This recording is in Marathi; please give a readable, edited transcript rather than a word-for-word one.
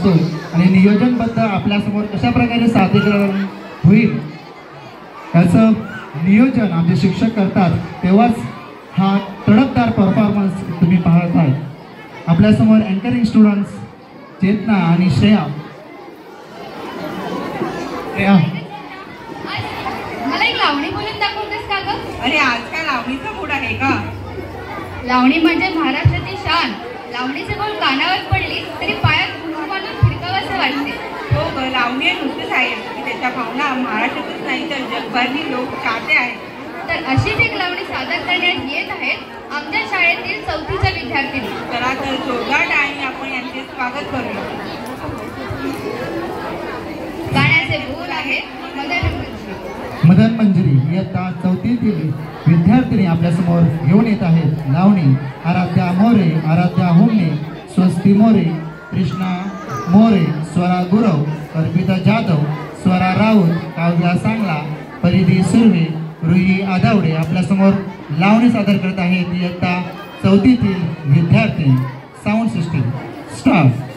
आणि नियोजनबद्ध आपल्यासमोर कशा प्रकारे सादरीकरण होईल याचं नियोजन आमचे शिक्षक करतात, तेव्हाच हा तडकदार परफॉर्मन्स तुम्ही पाहत आहात। आपल्यासमोर अँकरिंग स्टुडंट्स चेतना आणि श्रेया। मला एक लावणी बोलून दाखवतेस का ग? अरे आज काय लावणीचा मूड आहे का? लावणी म्हणजे महाराष्ट्राची शान। लावणीचे बोल कानावर पडली तरी पायात घुंगरू बांधून फिरकावंसं वाटते। हो ग, लावणी हे नृत्यच आहे की त्याच्या भावना महाराष्ट्रातच नाही तर जगभरही लोक चाहते आहेत। तर अशीच एक लावणी सादर करण्यात येत आहेत आमच्या शाळेतील 4थीच्या विद्यार्थ्यांनी। चला तर जोरदार टाळ्यांनी आपण यांचे स्वागत करूया। गाण्याचे बोल आहेत मदन मंजरी इयत्ता 4थीतील विद्यार्थिनी आपल्यासमोर घेऊन येत आहेत लावणी। आराध्या मोरे, आराध्या हुमणे, स्वस्ती मोरे, कृष्णा मोरे, स्वरा गुरव, अर्पिता जाधव, स्वरा राऊत, काव्या सांगला, परिधी सुर्वे, रुई आदावडे आपल्यासमोर लावणी सादर करत आहेत इयत्ता 4थीतील विद्यार्थी। Sound system start.